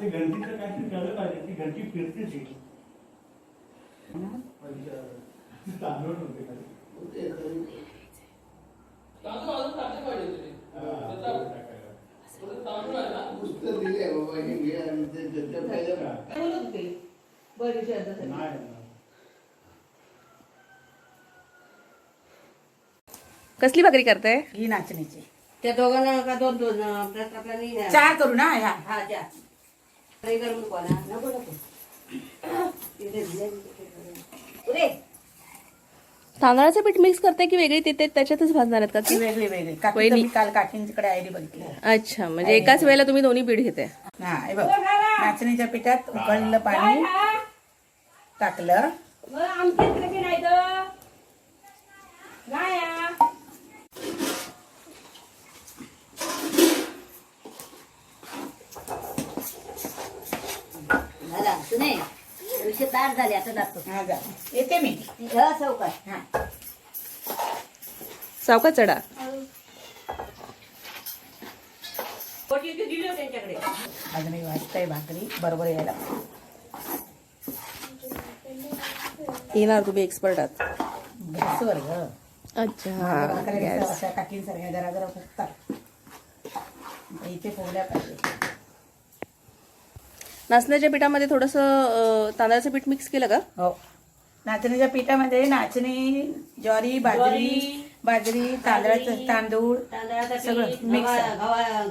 घंटीचं काहीतरी झालं पाहिजे. ती घंटी फिरते ती तांदूळ होते कसली भाकरी करताय? ही नाचणीची. त्या दोघांना का दोन दोन चार करू ना. ह्या हा चार करून कोणा नको नको तांदळाचं पीठ मिक्स करताय की वेगळी तिथे त्याच्यातच भाजणार आहेत का ती? वेगळी वेगळी. काल काकींकडे आयडी बघितली. अच्छा, म्हणजे एकाच वेळेला तुम्ही दोन्ही पीठ घेताय? हा, हे बघ, नाचणीच्या पिठात उकळलेलं पाणी टाकलं. झाला सुने विषय तार झाले आता जातो. हा जा, येते मी. चौकात हा, सावका चढा. त्यांच्याकडे अजूनही वाजताय भाकरी बरोबर यायला. येणार तुम्ही एक्सपर्ट आहात. गॅसवर ग. अच्छा, अशा काकींसारख्या जरा जरा फुगतात. इथे फुगल्या पाहिजे. नाचण्याच्या पिठामध्ये थोडंसं तांदळाचं पीठ मिक्स केलं का? हो, नाचणीच्या पिठामध्ये नाचणी, ज्वारी, बाजरी, तांदूळ सगळं मिक्स आहे.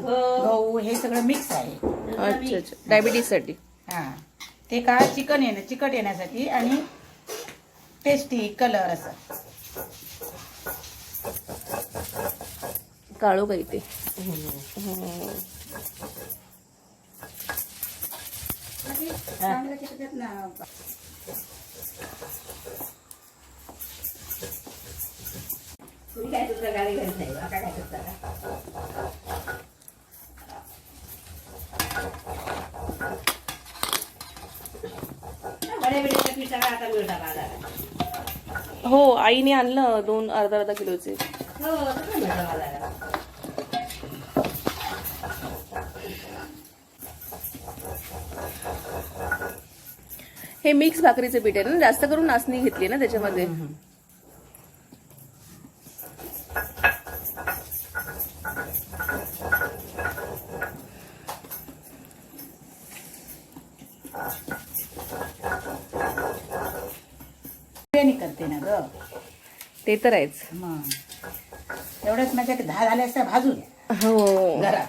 गहू हे सगळं मिक्स आहे. अच्छा अच्छा, डायबिटीज साठी. हा, ते का चिकट येण्यासाठी आणि टेस्टी कलर असं. काळू काही ते काय दुसरं गाडी घरी नाही काय करता बड्या पिठा आता मिळता बाजारात. हो, आईने आणलं 2 अर्धा किलोचे. हो मिळता बाजारात. हे मिक्स भाकरीचं पीठ आहे ना, जास्त करून नाचणी घेतली ना त्याच्यामध्ये. बिर्याणी करते ना ग. ते तर आहेच. मग एवढ्याच माझ्या 10 झाल्या असत्या भाजून. हो, जरा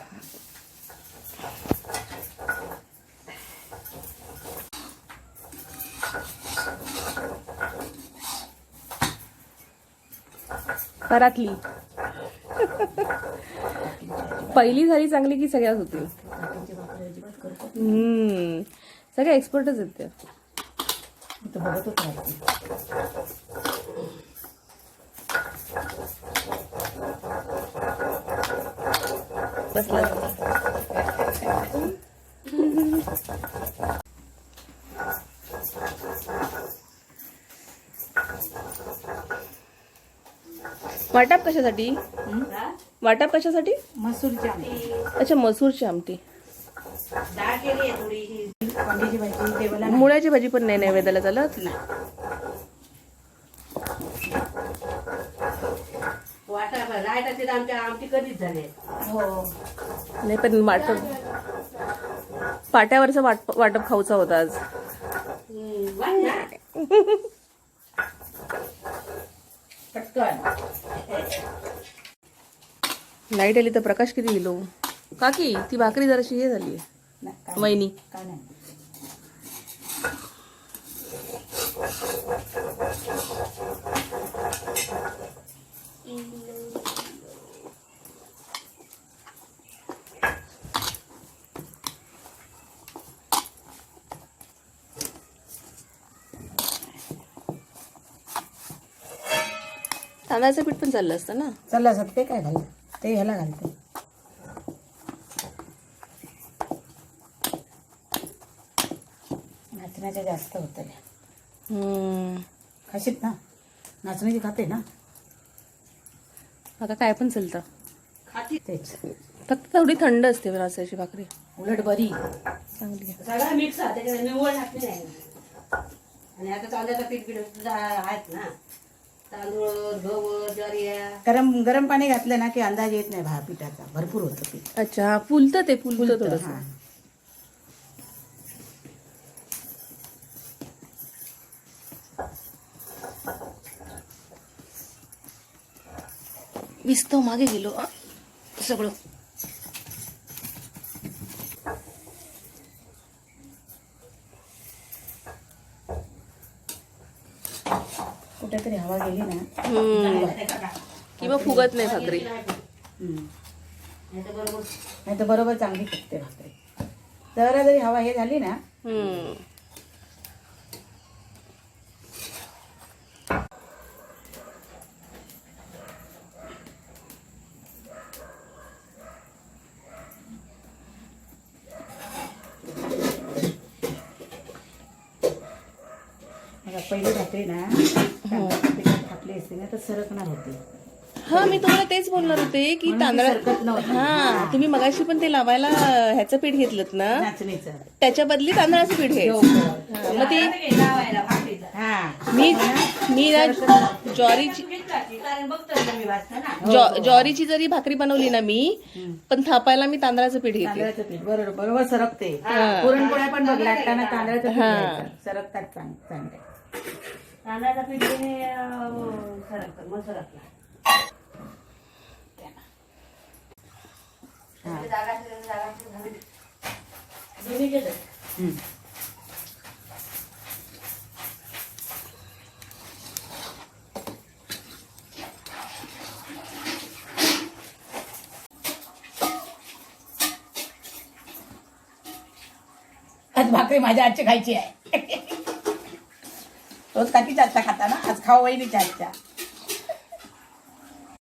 घरातली पहिली झाली चांगली की सगळ्याच होतील. सगळे एक्सपर्टच आहेत ते. बघत होत वाटप कशासाठी? वाटप कशासाठी? मसूरची आमटी. अच्छा, मसूरची आमटी. डाळ केली आहे थोडीशी. वांग्याची भाजी देवाला. मुळ्याची भाजी पण नाही नैवेद्याला चालत. वाटा लाईट असेल आमच्या आमटी कधीच झाले. हो, नाही पण वाटप पाट्यावरचं वाटप खाऊचा होता आज. पटकन लाईट आली तर प्रकाश किती दिलो काकी. ती भाकरी जराशी हे झाली वहिनी. काय नाही. तांदळाचं पीठ पण चाललं असतं ना. चला ते काय घालते ते ह्याला घालते. नाचण्याच्या जास्त होतं. खाशीत ना नाचणीची खाते ना आता काय पण चालतं, खाती तेच फक्त थोडी थंड असते नाचण्याची भाकरी, उलट बरी चांगली आहे. सगळं मिक्स आहे त्याच्यात निव्वळ घातली नाही. आणि आता तांदळाचं पीठ बिठ आहेत ना, तांदूळ गहू ज्वारी गरम गरम पाणी घातलं ना की अंदाज येत नाही पिठाचा, भरपूर होतं पीठ. अच्छा, हा, फुलतं ते फुलतं थोडंसं. हा. विस्तो मागे गेलो सगळं. कुठेतरी हवा गेली ना किंवा फुगत नाही भाकरी. नाही तर बरोबर चांगली फुगते भाकरी. जरा जरी हवा हे झाली ना पहिली भाकरी ना टाकली असते ना तर सरकणार होती. हा, मी तुम्हाला तेच बोलणार होते की सरकत नव्हती. हा, तुम्ही मगाशी पण ते लावायला ह्याचं पीठ घेतलं ना, नाचणीचं त्याच्या बदली तांदळाचं पीठ घ्यायचं. मग ते लावायला भाकरीचा. हा मी ना ज्वारीची कारण बघतो ना मी वाचता ना. ज्वारीची जरी भाकरी बनवली ना मी, पण थापायला मी तांदळाचं पीठ घेते. तांदळाचं पीठ बरोबर बरोबर सरकते. पुरणपोळ्या पण बघ लाटताना तांदळाचं पीठ घ्यायचं. सरकतात चांगले. तांदळाचं पीठ घेणे सरकतं मग सरकला. आज भाकरी माझ्या आजची खायची आहे. रोज काकीच्या आजच्या खाता ना, आज खाऊ वहिनीच्या आजच्या.